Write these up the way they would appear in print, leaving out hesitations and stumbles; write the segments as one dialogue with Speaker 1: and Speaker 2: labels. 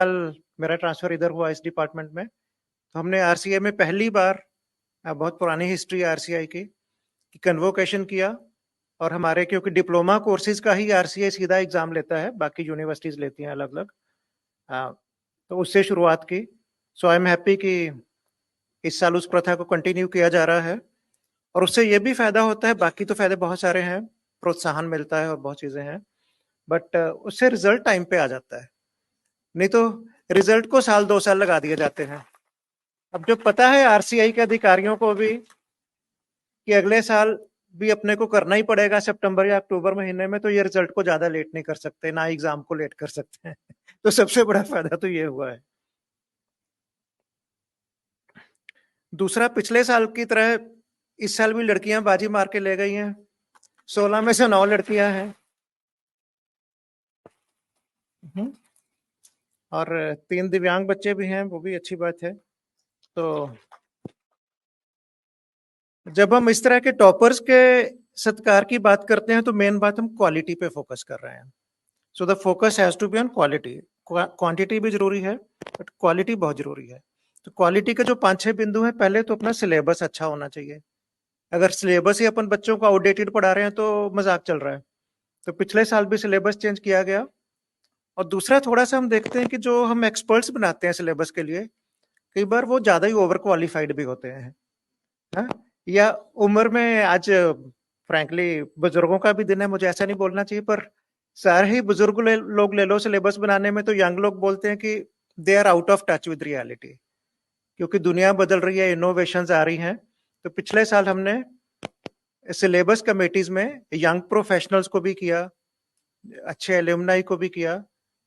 Speaker 1: साल मेरा ट्रांसफर इधर हुआ इस डिपार्टमेंट में, तो हमने आरसीआई में पहली बार, बहुत पुरानी हिस्ट्री आरसीआई की, कन्वोकेशन किया। और हमारे क्योंकि डिप्लोमा कोर्सेज का ही आरसीआई सीधा एग्जाम लेता है, बाकी यूनिवर्सिटीज लेती हैं अलग अलग, तो उससे शुरुआत की। सो आई एम हैप्पी कि इस साल उस प्रथा को कंटिन्यू किया जा रहा है, और उससे ये भी फायदा होता है, बाकी तो फायदे बहुत सारे हैं, प्रोत्साहन मिलता है और बहुत चीजें हैं, बट उससे रिजल्ट टाइम पे आ जाता है। नहीं तो रिजल्ट को साल 2 साल लगा दिए जाते हैं। अब जो पता है आरसीआई के अधिकारियों को भी कि अगले साल भी अपने को करना ही पड़ेगा सितंबर या अक्टूबर महीने में, तो ये रिजल्ट को ज्यादा लेट नहीं कर सकते, ना एग्जाम को लेट कर सकते हैं। तो सबसे बड़ा फायदा तो ये हुआ है। दूसरा, पिछले साल की तरह इस साल भी लड़कियां बाजी मार के ले गई हैं। 16 में से 9 लड़कियां हैं। और 3 दिव्यांग बच्चे भी हैं, वो भी अच्छी बात है। तो जब हम इस तरह के टॉपर्स के सत्कार की बात करते हैं, तो मेन बात हम क्वालिटी पे फोकस कर रहे हैं। So the focus has to be on quality. Quantity भी जरूरी है, बट क्वालिटी बहुत जरूरी है। तो क्वालिटी के जो 5-6 बिंदु हैं, पहले तो अपना सिलेबस अच्छा होना चाहिए। अगर सिलेबस ही अपन बच्चों को आउटडेटेड पढ़ा रहे हैं तो मजाक चल रहा है। तो पिछले साल भी सिलेबस चेंज किया गया। और दूसरा, थोड़ा सा हम देखते हैं कि जो हम एक्सपर्ट्स बनाते हैं सिलेबस के लिए, कई बार वो ज्यादा ही ओवर क्वालिफाइड भी होते हैं। हाँ? या उम्र में, आज फ्रैंकली बुजुर्गों का भी दिन है, मुझे ऐसा नहीं बोलना चाहिए, पर सारे ही बुजुर्ग लोग ले लो सिलेबस बनाने में, तो यंग लोग बोलते हैं कि they are out of touch with reality, क्योंकि दुनिया बदल रही है, इनोवेशंस आ रही हैं। तो पिछले साल हमने सिलेबस कमेटीज में यंग प्रोफेशनल्स को भी किया, अच्छे एल्यूमनाई को भी किया,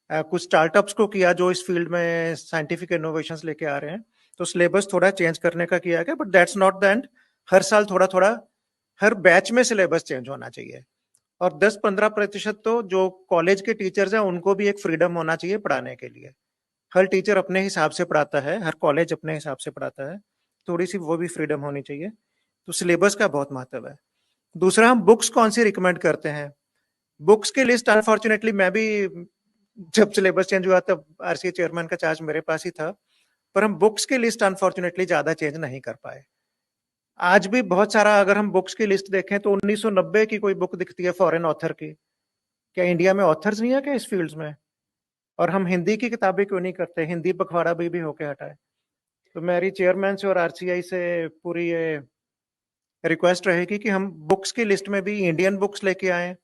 Speaker 1: कुछ स्टार्टअप्स को किया जो इस फील्ड में साइंटिफिक इनोवेशंस लेके आ रहे हैं। तो सिलेबस थोड़ा चेंज करने का किया गया, but that's not the end. हर साल थोड़ा थोड़ा, हर बैच में सिलेबस चेंज होना चाहिए। और 10-15% तो जो कॉलेज के टीचर्स हैं उनको भी एक फ्रीडम होना चाहिए पढ़ाने के लिए। हर टीचर अपने हिसाब से पढ़ाता है, हर कॉलेज अपने हिसाब से पढ़ाता है, थोड़ी सी वो भी फ्रीडम होनी चाहिए। तो सिलेबस का बहुत महत्व है। दूसरा, हम बुक्स कौन सी रिकमेंड करते हैं। बुक्स की लिस्ट अनफॉर्चुनेटली, मैं भी जब सिलेबस चेंज हुआ तब आरसीए चेयरमैन का चार्ज मेरे पास ही था, पर हम बुक्स की लिस्ट अनफॉर्चुनेटली ज्यादा चेंज नहीं कर पाए। आज भी बहुत सारा, अगर हम बुक्स की लिस्ट देखें तो 1990 की कोई बुक दिखती है फॉरेन ऑथर की। क्या इंडिया में ऑथर्स नहीं है क्या इस फील्ड्स में? और हम हिंदी की किताबें क्यों नहीं करते? हिंदी पखवाड़ा भी होके हटा है। तो मेरी चेयरमैन से और आरसीआई से पूरी ये रिक्वेस्ट रहेगी कि हम बुक्स की लिस्ट में भी इंडियन बुक्स लेके आए,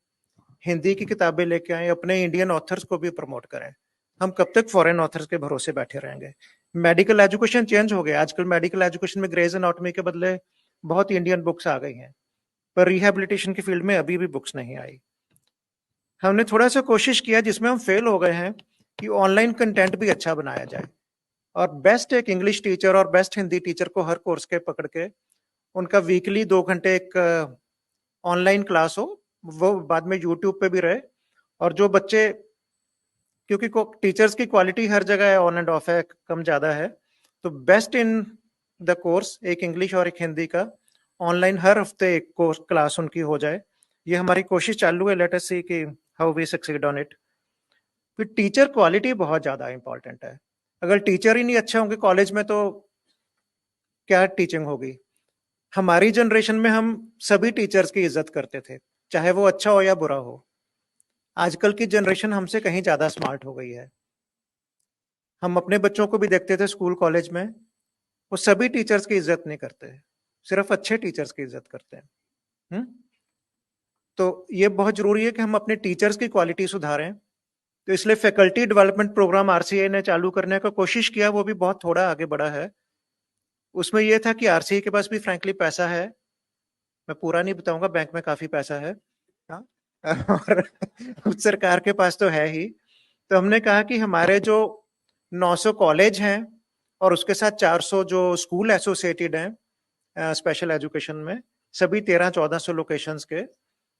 Speaker 1: हिंदी की किताबें लेके आए, अपने इंडियन ऑथर्स को भी प्रमोट करें। हम कब तक फॉरेन ऑथर्स के भरोसे बैठे रहेंगे? मेडिकल एजुकेशन चेंज हो गया, आजकल मेडिकल एजुकेशन में ग्रेज एनाटॉमी के बदले बहुत इंडियन बुक्स आ गई हैं, पर रिहेबिलिटेशन की फील्ड में अभी भी बुक्स नहीं आई। हमने थोड़ा सा कोशिश किया, जिसमें हम फेल हो गए हैं, कि ऑनलाइन कंटेंट भी अच्छा बनाया जाए। और बेस्ट एक इंग्लिश टीचर और बेस्ट हिंदी टीचर को हर कोर्स के पकड़ के उनका वीकली 2 घंटे एक ऑनलाइन क्लास हो, वो बाद में यूट्यूब पे भी रहे। और जो बच्चे, क्योंकि टीचर्स की क्वालिटी हर जगह है, ऑन एंड ऑफ है, कम ज्यादा है, तो बेस्ट इन द कोर्स एक इंग्लिश और एक हिंदी का ऑनलाइन हर हफ्ते एक कोर्स क्लास उनकी हो जाए। ये हमारी कोशिश चालू है, लेट अस सी कि how we succeed on it. फिर टीचर क्वालिटी बहुत ज्यादा इंपॉर्टेंट है। अगर टीचर ही नहीं अच्छे होंगे कॉलेज में, तो क्या टीचिंग होगी? हमारी जनरेशन में हम सभी टीचर्स की इज्जत करते थे, चाहे वो अच्छा हो या बुरा हो। आजकल की जनरेशन हमसे कहीं ज्यादा स्मार्ट हो गई है। हम अपने बच्चों को भी देखते थे स्कूल कॉलेज में, वो सभी टीचर्स की इज्जत नहीं करते, सिर्फ अच्छे टीचर्स की इज्जत करते हैं। तो ये बहुत जरूरी है कि हम अपने टीचर्स की क्वालिटी सुधारें। तो इसलिए फैकल्टी डेवलपमेंट प्रोग्राम आरसीए ने चालू करने का कोशिश किया, वो भी बहुत थोड़ा आगे बढ़ा है। उसमें यह था कि आरसीए के पास भी फ्रैंकली पैसा है, मैं पूरा नहीं बताऊंगा, बैंक में काफी पैसा है। हाँ? और सरकार के पास तो है ही। तो हमने कहा कि हमारे जो 900 कॉलेज हैं और उसके साथ 400 जो स्कूल एसोसिएटेड हैं स्पेशल एजुकेशन में, सभी 1300-1400 लोकेशंस के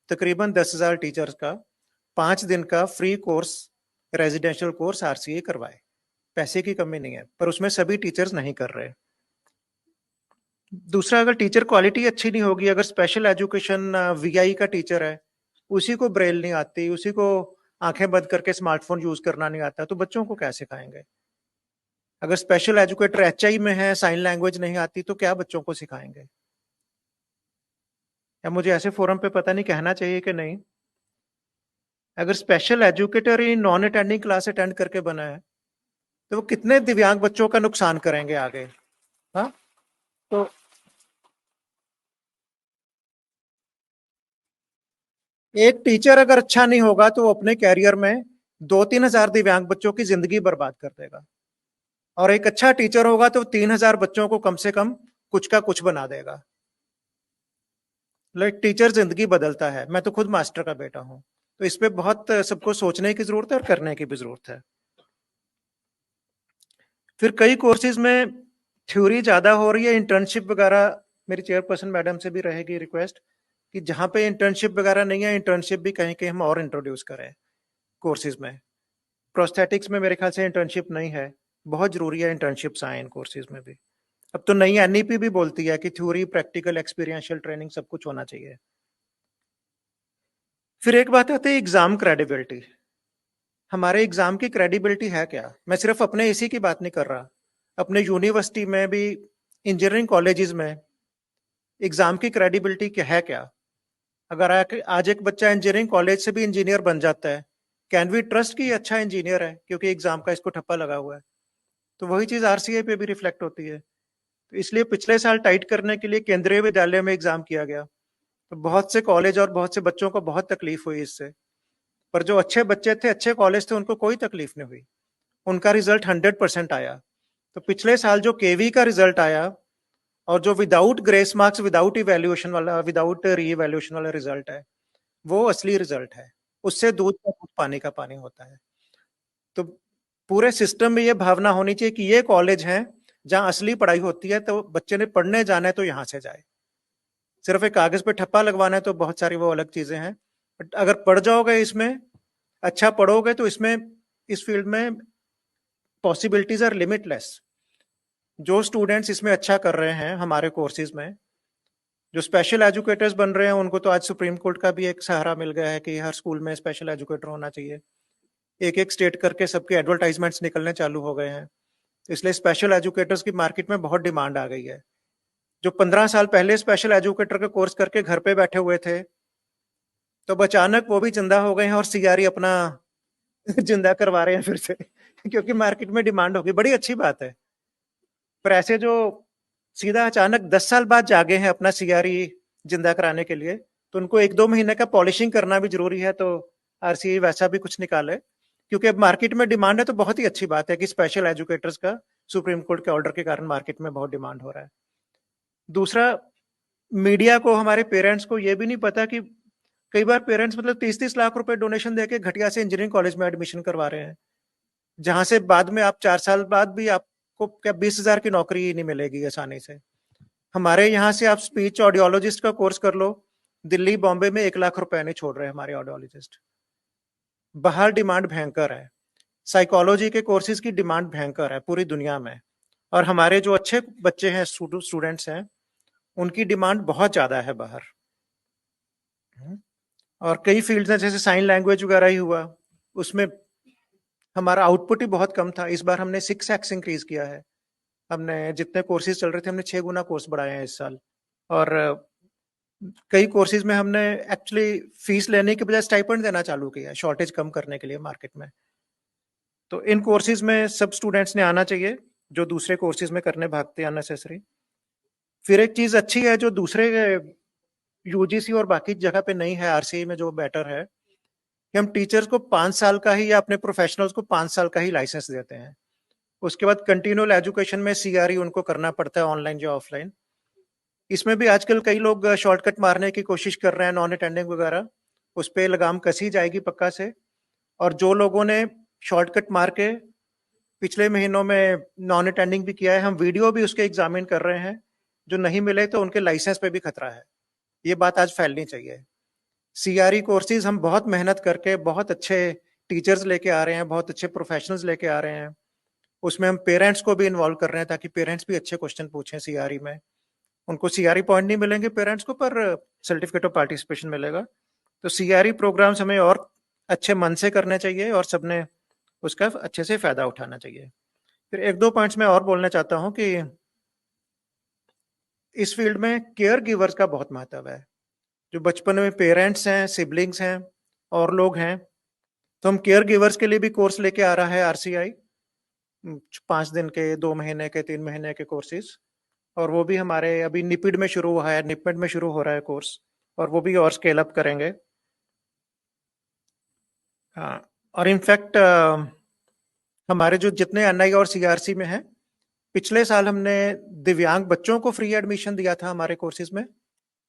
Speaker 1: तकरीबन 10,000 टीचर्स का 5 दिन का free course, residential course RCA करवाए। पैसे की कमी नहीं है, पर उसमें सभी टीचर्स नहीं कर रहे। दूसरा, अगर टीचर क्वालिटी अच्छी नहीं होगी, अगर स्पेशल एजुकेशन वीआई का टीचर है, उसी को ब्रेल नहीं आती, उसी को आंखें बंद करके स्मार्टफोन यूज करना नहीं आता, तो बच्चों को क्या सिखाएंगे? अगर स्पेशल एजुकेटर एचआई में है, साइन लैंग्वेज नहीं आती, तो क्या बच्चों को सिखाएंगे? या मुझे ऐसे फोरम पे पता नहीं कहना चाहिए कि नहीं, अगर स्पेशल एजुकेटर ही नॉन अटेंडिंग क्लास अटेंड करके बना है, तो वो कितने दिव्यांग बच्चों का नुकसान करेंगे आगे? हाँ, तो एक टीचर अगर अच्छा नहीं होगा तो वो अपने कैरियर में 2-3 हजार दिव्यांग बच्चों की जिंदगी बर्बाद कर देगा, और एक अच्छा टीचर होगा तो 3 हजार बच्चों को कम से कम कुछ का कुछ बना देगा। लाइक टीचर जिंदगी बदलता है। मैं तो खुद मास्टर का बेटा हूं, तो इस पे बहुत सबको सोचने की जरूरत है और करने की भी जरूरत है। फिर कई कोर्सेज में थ्योरी ज्यादा हो रही है, इंटर्नशिप वगैरह, मेरी चेयरपर्सन मैडम से भी रहेगी रिक्वेस्ट कि जहां पे इंटर्नशिप वगैरह नहीं है, इंटर्नशिप भी कहीं कहीं हम और इंट्रोड्यूस करें कोर्सेज में। प्रोस्थेटिक्स में मेरे ख्याल से इंटर्नशिप नहीं है, बहुत जरूरी है इंटर्नशिप्स आए इन कोर्सेज में भी। अब तो नई एनईपी भी बोलती है कि थ्योरी, प्रैक्टिकल, एक्सपीरियंशियल ट्रेनिंग सब कुछ होना चाहिए। फिर एक बात आती है एग्जाम क्रेडिबिलिटी। हमारे एग्जाम की क्रेडिबिलिटी है क्या? मैं सिर्फ अपने इसी की बात नहीं कर रहा, अपने यूनिवर्सिटी में भी, इंजीनियरिंग कॉलेजेस में एग्जाम की क्रेडिबिलिटी क्या है क्या? अगर आज एक बच्चा इंजीनियरिंग कॉलेज से भी इंजीनियर बन जाता है, कैन वी ट्रस्ट कि अच्छा इंजीनियर है क्योंकि एग्जाम का इसको ठप्पा लगा हुआ है? तो वही चीज आरसीए पे भी रिफ्लेक्ट होती है। तो इसलिए पिछले साल टाइट करने के लिए केंद्रीय विद्यालय में एग्जाम किया गया, तो बहुत से कॉलेज और बहुत से बच्चों को बहुत तकलीफ हुई इससे। पर जो अच्छे बच्चे थे, अच्छे कॉलेज थे, उनको कोई तकलीफ नहीं हुई, उनका रिजल्ट 100% आया। तो पिछले साल जो केवी का रिजल्ट आया और जो without grace marks, without evaluation वाला, विदाउट री इवेल्युएशन वाला रिजल्ट है, वो असली रिजल्ट है। उससे दूध का दूध, पानी का पानी होता है। तो पूरे सिस्टम में ये भावना होनी चाहिए कि ये कॉलेज है जहां असली पढ़ाई होती है, तो बच्चे ने पढ़ने जाना है तो यहां से जाए। सिर्फ एक कागज पे ठप्पा लगवाना है तो बहुत सारी वो अलग चीजें हैं, बट अगर पढ़ जाओगे इसमें, अच्छा पढ़ोगे, तो इसमें, इस फील्ड में पॉसिबिलिटीज आर लिमिटलेस। जो स्टूडेंट्स इसमें अच्छा कर रहे हैं हमारे कोर्सेज में, जो स्पेशल एजुकेटर्स बन रहे हैं, उनको तो आज सुप्रीम कोर्ट का भी एक सहारा मिल गया है कि हर स्कूल में स्पेशल एजुकेटर होना चाहिए। एक एक स्टेट करके सबके एडवर्टाइजमेंट्स निकलने चालू हो गए हैं, इसलिए स्पेशल एजुकेटर्स की मार्केट में बहुत डिमांड आ गई है। जो 15 साल पहले स्पेशल एजुकेटर का कोर्स करके घर पे बैठे हुए थे, तो अचानक वो भी जिंदा हो गए हैं और सीआरई अपना जिंदा करवा रहे हैं फिर से क्योंकि मार्केट में डिमांड होगी। बड़ी अच्छी बात है। पर ऐसे जो सीधा अचानक 10 साल बाद जागे हैं अपना सीआरई जिंदा कराने के लिए, तो उनको 1-2 महीने का पॉलिशिंग करना भी जरूरी है, तो आरसीआई वैसा भी कुछ निकाले, क्योंकि अब मार्केट में डिमांड है। तो बहुत ही अच्छी बात है कि स्पेशल एजुकेटर्स का सुप्रीम कोर्ट के ऑर्डर के कारण मार्केट में बहुत डिमांड हो रहा है। दूसरा, मीडिया को, हमारे पेरेंट्स को ये भी नहीं पता कि कई बार पेरेंट्स मतलब 30-30 लाख रुपए डोनेशन देके घटिया से इंजीनियरिंग कॉलेज में एडमिशन करवा रहे हैं, जहां से बाद में आप 4 साल बाद भी आपको क्या 20,000 की नौकरी नहीं मिलेगी आसानी से। हमारे यहाँ से आप स्पीच ऑडियोलॉजिस्ट का कोर्स कर लो, दिल्ली बॉम्बे में 1 लाख रुपए नहीं छोड़ रहे हमारे ऑडियोलॉजिस्ट। बाहर डिमांड भयंकर है, साइकोलॉजी के कोर्सेज की डिमांड भयंकर है पूरी दुनिया में, और हमारे जो अच्छे बच्चे हैं, स्टूडेंट्स हैं, उनकी डिमांड बहुत ज्यादा है बाहर। और कई फील्ड्स हैं, जैसे साइन लैंग्वेज वगैरह ही हुआ, उसमें हमारा आउटपुट ही बहुत कम था। इस बार हमने 6x इंक्रीज किया है। हमने जितने कोर्सेज चल रहे थे, हमने 6 गुना कोर्स बढ़ाए हैं इस साल। और कई कोर्सेज में हमने एक्चुअली फीस लेने के बजाय स्टाइपेंड देना चालू किया है, शॉर्टेज कम करने के लिए मार्केट में। तो इन कोर्सेज में सब स्टूडेंट्स ने आना चाहिए जो दूसरे कोर्सेज में करने भागते हैं अननेसेसरी। फिर एक चीज अच्छी है जो दूसरे यूजीसी और बाकी जगह पे नहीं है, आरसीआई में जो बेटर है, कि हम टीचर्स को 5 साल का ही, या अपने प्रोफेशनल्स को 5 साल का ही लाइसेंस देते हैं। उसके बाद कंटिन्यूअल एजुकेशन में सीआरई उनको करना पड़ता है, ऑनलाइन या ऑफलाइन। इसमें भी आजकल कई लोग शॉर्टकट मारने की कोशिश कर रहे हैं, नॉन अटेंडिंग वगैरह, उस पर लगाम कसी जाएगी पक्का से। और जो लोगों ने शॉर्टकट मार के पिछले महीनों में नॉन अटेंडिंग भी किया है, हम वीडियो भी उसके एग्जामिन कर रहे हैं, जो नहीं मिले तो उनके लाइसेंस पे भी खतरा है। ये बात आज फैलनी चाहिए। सीआरई कोर्सेज हम बहुत मेहनत करके बहुत अच्छे टीचर्स लेके आ रहे हैं, बहुत अच्छे प्रोफेशनल्स लेके आ रहे हैं। उसमें हम पेरेंट्स को भी इन्वॉल्व कर रहे हैं ताकि पेरेंट्स भी अच्छे क्वेश्चन पूछें सीआरई में। उनको सीआरई पॉइंट नहीं मिलेंगे पेरेंट्स को, पर सर्टिफिकेट ऑफ पार्टिसिपेशन मिलेगा। तो सीआरई प्रोग्राम्स हमें और अच्छे मन से करने चाहिए और सबने उसका अच्छे से फायदा उठाना चाहिए। फिर एक दो पॉइंट्स मैं और बोलना चाहता हूं कि इस फील्ड में केयर गिवर्स का बहुत महत्व है। जो बचपन में पेरेंट्स हैं, सिबलिंग्स हैं और लोग हैं, तो हम केयर गिवर्स के लिए भी कोर्स लेके आ रहा है आरसीआई, 5 दिन के, 2 महीने के, 3 महीने के कोर्सेज। और वो भी हमारे अभी निपिड में शुरू हुआ है, निपिड में शुरू हो रहा है कोर्स, और वो भी और स्केल अप करेंगे। हाँ, और इनफैक्ट हमारे जो जितने एनआई और सीआरसी में हैं, पिछले साल हमने दिव्यांग बच्चों को फ्री एडमिशन दिया था हमारे कोर्सेज में,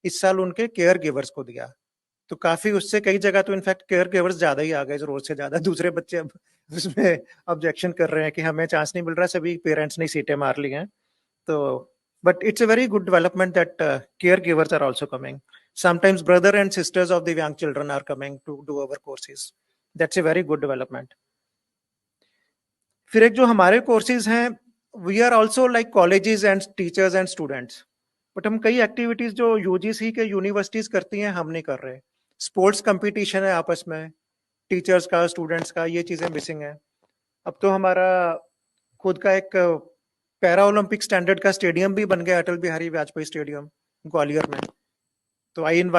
Speaker 1: इस साल उनके केयर गिवर्स को दिया। तो काफी उससे कई जगह तो इनफैक्ट केयर गिवर्स ज्यादा ही आ गए जरूरत से ज्यादा। दूसरे बच्चे अब उसमें ऑब्जेक्शन कर रहे हैं कि हमें चांस नहीं मिल रहा, सभी पेरेंट्स ने सीटें मार ली हैं। तो but it's a very good development that caregivers are also coming. Sometimes brother and sisters of the young children are coming to do our courses. That's a very good development. फिर एक जो हमारे courses हैं, we are also like colleges and teachers and students, but हम कई activities जो UGC के universities करती हैं हम नहीं कर रहे। स्पोर्ट्स कंपटीशन है आपस में, टीचर्स का, स्टूडेंट्स का, ये चीजें मिसिंग है। अब तो हमारा खुद का एक पैरा ओलंपिक स्टैंडर्ड का स्टेडियम भी बन गया, अटल बिहारी वाजपेयी स्टेडियम ग्वालियर में। तो आई